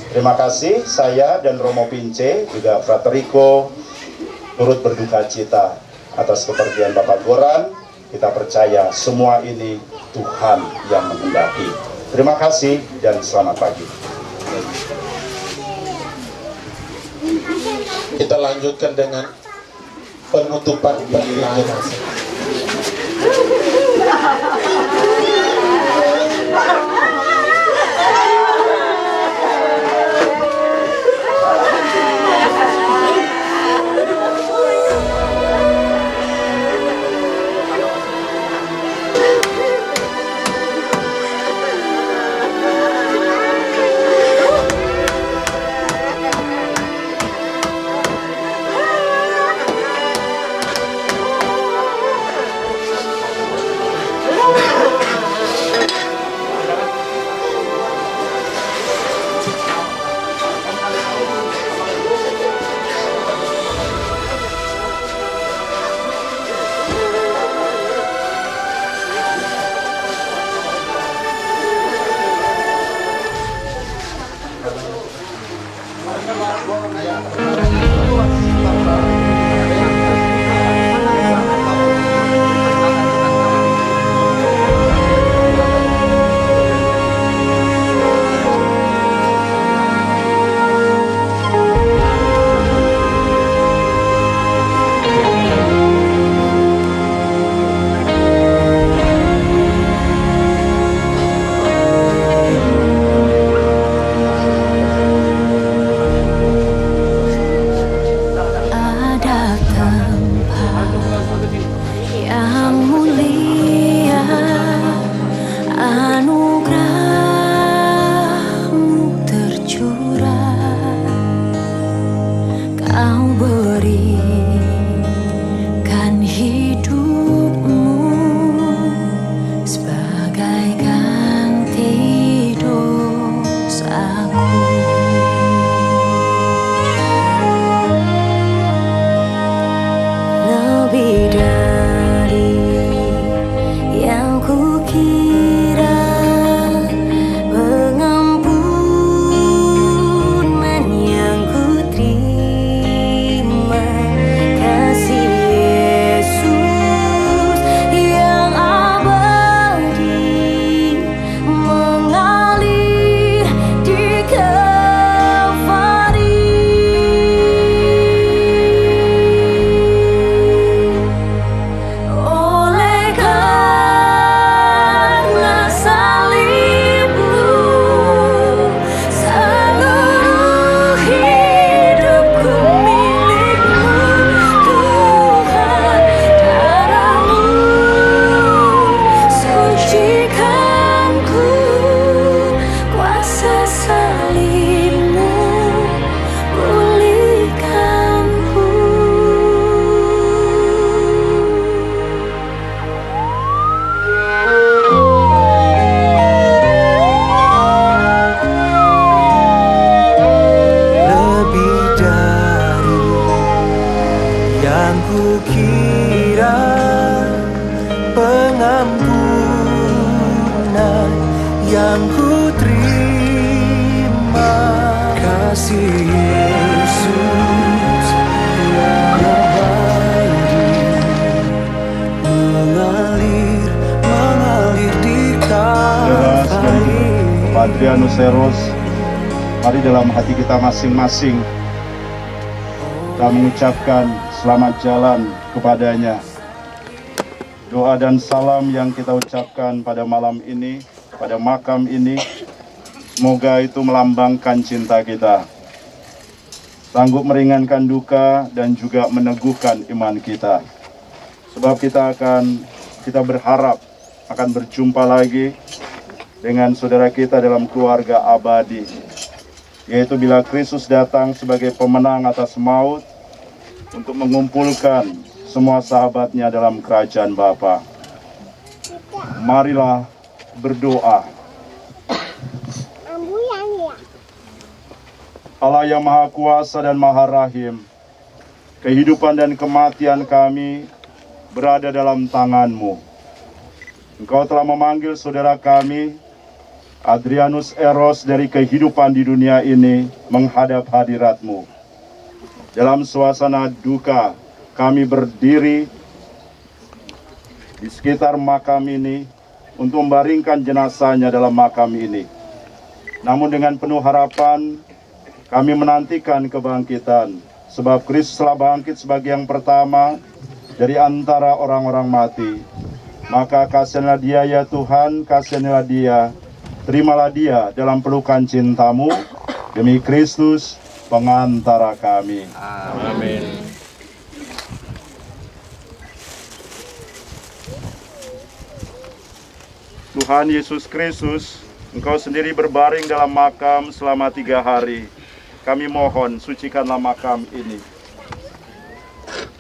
A: Terima kasih, saya dan Romo Pince, juga Frateriko, turut berduka cita atas kepergian Bapak Goran. Kita percaya semua ini Tuhan yang menghendaki. Terima kasih dan selamat pagi.
D: Kita lanjutkan dengan penutupan pernikahan.
C: salibmu, pulihkanku. Lebih dari yang kukira, pengampunan yang ku terima, kasih Yesus yang abadi mengalir di Kalvari.
A: Pak Adrianus Eros, mari dalam hati kita masing-masing kita mengucapkan selamat jalan kepadanya. Doa dan salam yang kita ucapkan pada malam ini, pada makam ini, semoga itu melambangkan cinta kita, sanggup meringankan duka dan juga meneguhkan iman kita. Sebab kita berharap akan berjumpa lagi dengan saudara kita dalam keluarga abadi, yaitu bila Kristus datang sebagai pemenang atas maut untuk mengumpulkan semua sahabatnya dalam kerajaan Bapa. Marilah berdoa. Allah yang Maha Kuasa dan Maha Rahim, kehidupan dan kematian kami berada dalam tangan-Mu. Engkau telah memanggil saudara kami, Adrianus Eros, dari kehidupan di dunia ini menghadap hadirat-Mu. Dalam suasana duka, kami berdiri di sekitar makam ini untuk membaringkan jenazahnya dalam makam ini. Namun dengan penuh harapan, kami menantikan kebangkitan, sebab Kristus telah bangkit sebagai yang pertama dari antara orang-orang mati. Maka kasihanlah dia ya Tuhan, kasihanlah dia, terimalah dia dalam pelukan cinta-Mu, demi Kristus pengantara kami.
D: Amin.
A: Tuhan Yesus Kristus, Engkau sendiri berbaring dalam makam selama 3 hari. Kami mohon, sucikanlah makam ini,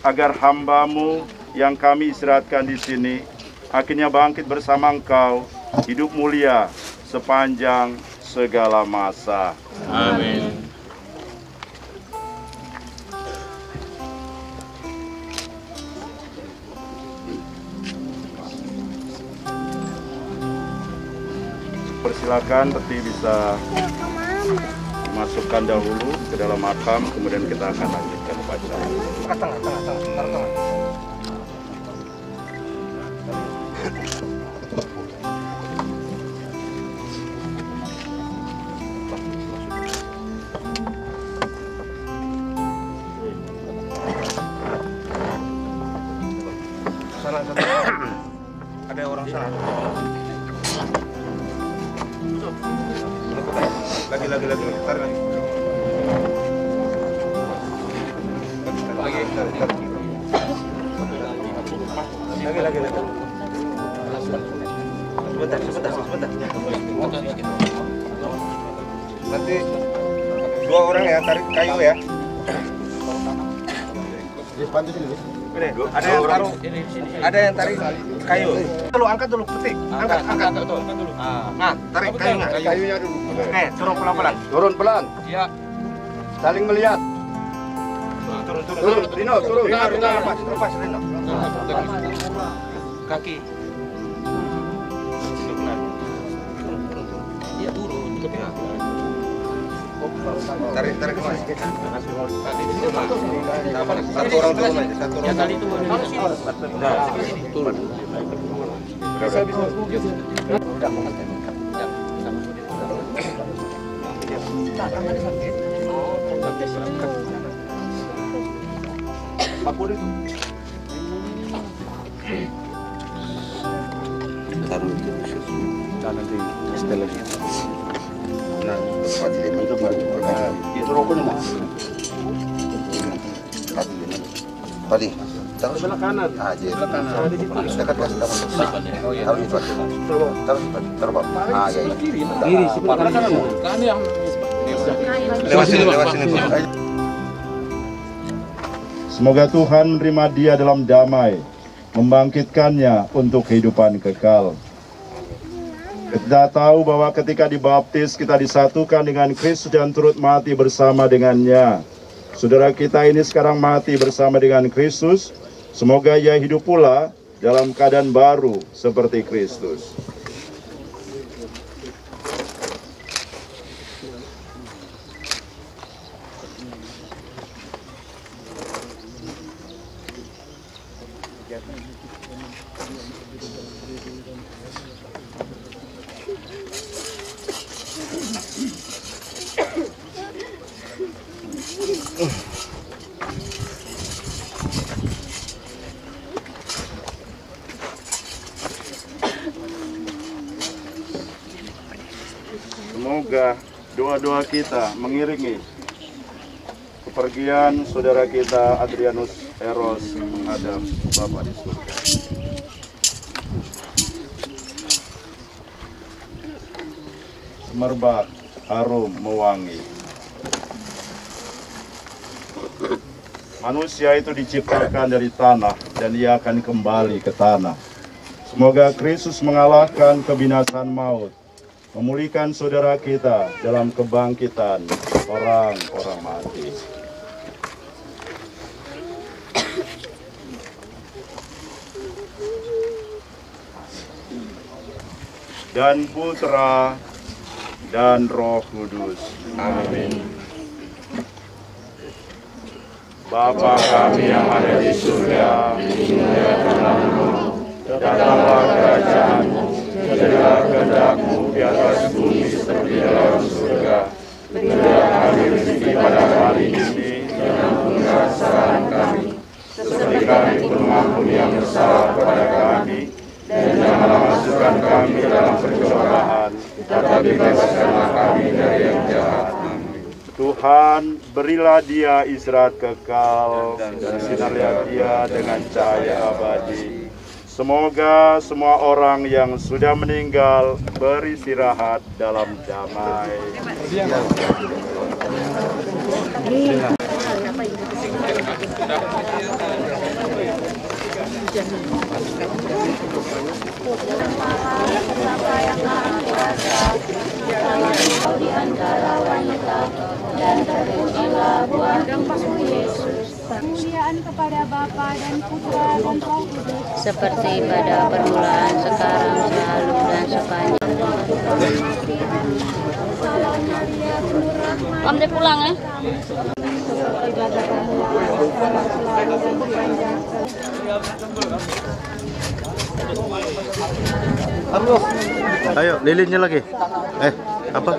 A: agar hamba-Mu yang kami istirahatkan di sini akhirnya bangkit bersama Engkau, hidup mulia sepanjang segala masa.
D: Amin.
A: Persilakan peti bisa dimasukkan dahulu ke dalam makam, kemudian kita akan lanjutkan upacara.
I: Tengah. Sana. Ada orang sana. Lagi, tarik lagi. Lagi. Sebentar. Nanti 2 orang ya, tarik kayu ya. Ada yang tarik kayu. Angkat dulu peti. Angkat dulu. Nah, tarik kayunya. Kayunya dulu. Oke, turun pelan-pelan.
G: Turun pelan.
I: Iya.
G: Saling melihat.
I: Turun.
G: Rino, turun.
I: Lepas, Rino. Kaki. Iya, turun. Tarik kemana? Satu orang turun aja. Ya kali itu. Nah, turun. Bisa. Udah mau ngetem. Papur itu. Taruh itu nanti setelah lagi. Nah, itu baru. Itu rokok nih, Mas. Padi. Terus sebelah kanan.
J: Aja.
I: Sebelah kanan.
J: Dekat kasih kamu.
I: Oh iya.
J: Tahu itu. Terus terbang. Ah ya.
I: Kiri sebelah kanan. Kan yang lewat sini.
A: Semoga Tuhan menerima dia dalam damai, membangkitkannya untuk kehidupan kekal. Kita tahu bahwa ketika dibaptis kita disatukan dengan Kristus dan turut mati bersama dengannya. Saudara kita ini sekarang mati bersama dengan Kristus. Semoga ia hidup pula dalam keadaan baru seperti Kristus. Semoga doa-doa kita mengiringi kepergian saudara kita Adrianus Eros menghadap Bapa di surga. Semerbak harum mewangi. Manusia itu diciptakan dari tanah dan ia akan kembali ke tanah. Semoga Kristus mengalahkan kebinasaan maut, memulihkan saudara kita dalam kebangkitan orang-orang mati. Dan Putra dan Roh Kudus. Amin. Bapa kami yang ada di surga, dimuliakanlah namamu, datanglah kerajaanmu, jadilah kehendak-mu di atas bumi seperti di dalam surga. Berilah kami rezeki pada hari ini, dan ampunilah kesalahan kami, seperti kami pun mengampuni yang bersalah kepada kami, dan janganlah masukkan kami ke dalam pencobaan, tetapi bebaskanlah kami dari yang jahat. Tuhan, berilah dia istirahat kekal dan sinarilah dia dengan cahaya abadi. Semoga semua orang yang sudah meninggal beristirahat dalam damai.
K: Di antara wanita dan terpujilah buah tubuhmu Yesus.
L: Kemuliaan kepada Bapa dan Putra dan Roh Kudus,
K: seperti pada permulaan, sekarang, selalu, dan sepanjang. Om deh pulang ya.
J: Ayo, lilinnya lagi. Apa?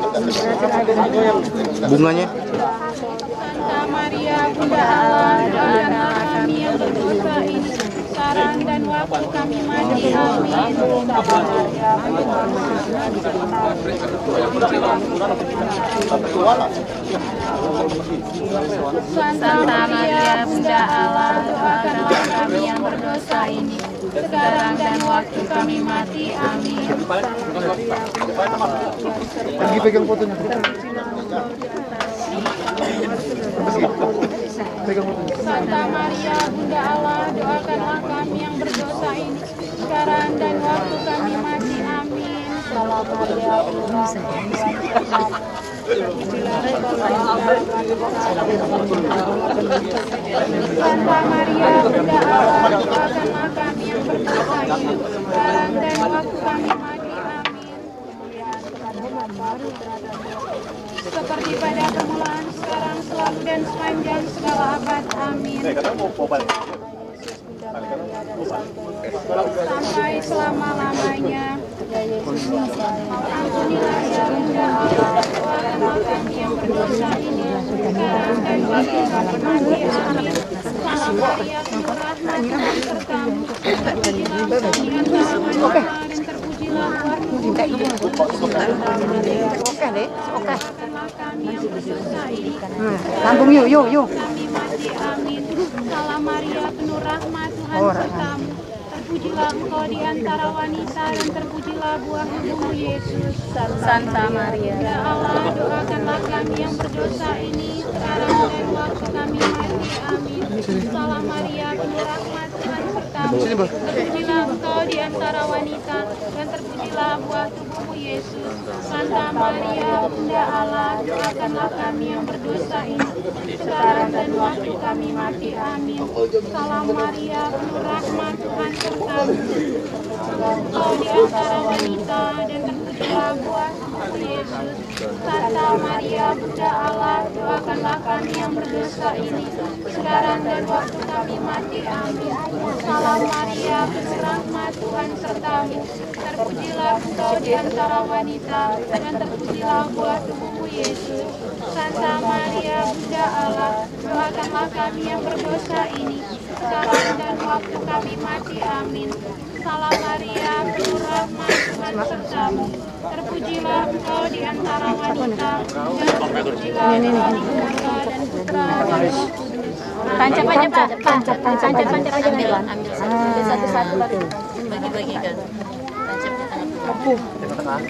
J: Bunganya?
L: Santa Maria, Bunda Allah, doakanlah kami yang berdosa ini, sekarang dan waktu kami mati. Amin. Santa Maria, Bunda Allah, doakanlah kami yang berdosa ini, sekarang dan waktu kami mati. Amin.
I: Pergi pegang fotonya.
L: Santa Maria, Bunda Allah, doakanlah kami yang berdosa ini, sekarang dan waktu kami mati. Amin. Salam Maria, Santa Maria, Bunda Allah, doakanlah kami yang berdosa ini, sekarang dan waktu kami mati. Seperti pada permulaan, sekarang, selalu, dan sepanjang segala abad. Amin. Sampai selama-lamanya. Ampunilah ya Bunda Allah, doakanlah kami yang berdosa ini, sekarang dan waktu kami mati. Amin. Salam Maria, penuh rahmat, Tuhan sertamu, terpujilah kami di antara wanita dan terpujilah buah tubuhmu Yesus.
M: Oke deh, oke.
L: Kami yang berdosa ini,
M: Sambung yuk.
L: kami mati. Amin. Salam Maria, penuh rahmat, Tuhan sertamu. Terpujilah engkau di antara wanita dan terpujilah buah tubuhmu Yesus.
K: Santa Maria,
L: Ya Allah, doakanlah kami yang berdosa ini sekarang dan waktu kami mati. Amin. Salam Maria, penuh rahmat, Tuhan sertamu. Terpujilah engkau di antara wanita dan terpujilah buah tubuhmu Yesus. Santa Maria, Bunda Allah, doakanlah kami yang berdosa ini sekarang dan waktu kami mati. Amin. Salam Maria, penuh rahmat, Tuhan sertamu. Engkau di antara wanita dan terpujilah buah tubuhmu Yesus. Santa Maria, Bunda Allah, doakanlah kami yang berdosa ini sekarang dan waktu kami mati. Amin. Salam Maria, penuh rahmat, Tuhan sertamu. Terpujilah engkau di antara wanita dan terpujilah buah tubuhmu Yesus. Santa Maria, Bunda Allah, doakanlah kami yang berdosa ini sekarang dan waktu kami mati. Amin. Salam Maria, penuh rahmat, Tuhan sertamu. Terpujilah engkau di antara wanita dan terpujilah buah tubuhmu dan putra dan Roh Kudus.
K: tancap aja Pak, tancap aja kan. Ambil satu-satu baru bagi-bagikan. Tancapnya tangan.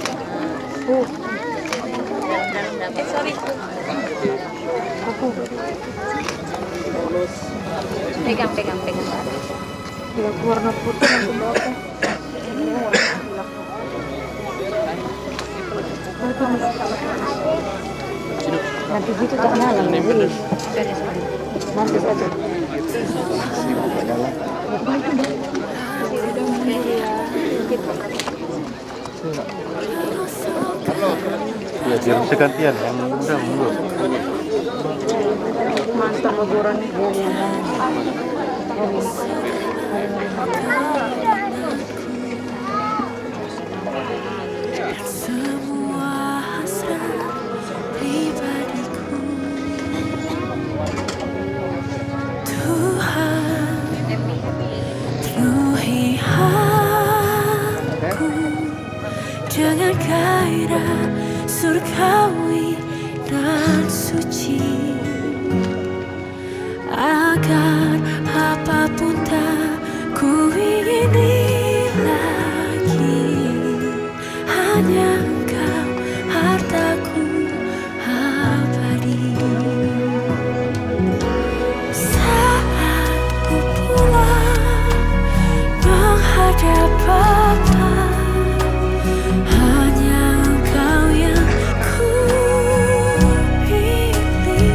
K: Sorry. Pegang.
L: Warna putih langsung bawa.
K: Nanti gitu tak nyala. Nanti saja.
J: Ya biar bisa gantian yang udah mulu.
K: Mantap baguran.
M: Semua hasrat pribadiku, Tuhan penuhi hatiku dengan gairah surgawi dan suci, agar apapun tak ku ingini lagi, hanya Engkau hartaku abadi. Saat ku pulang menghadap Bapa, hanya Engkau yang ku pilih.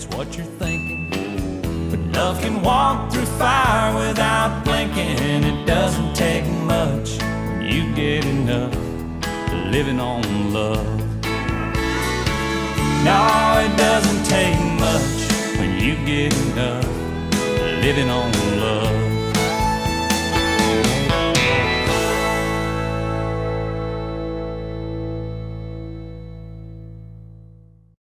N: it's what you're thinking. But love can walk through fire without blinking. It doesn't take much when you get enough living on love. No, it doesn't take much when you get enough living on love.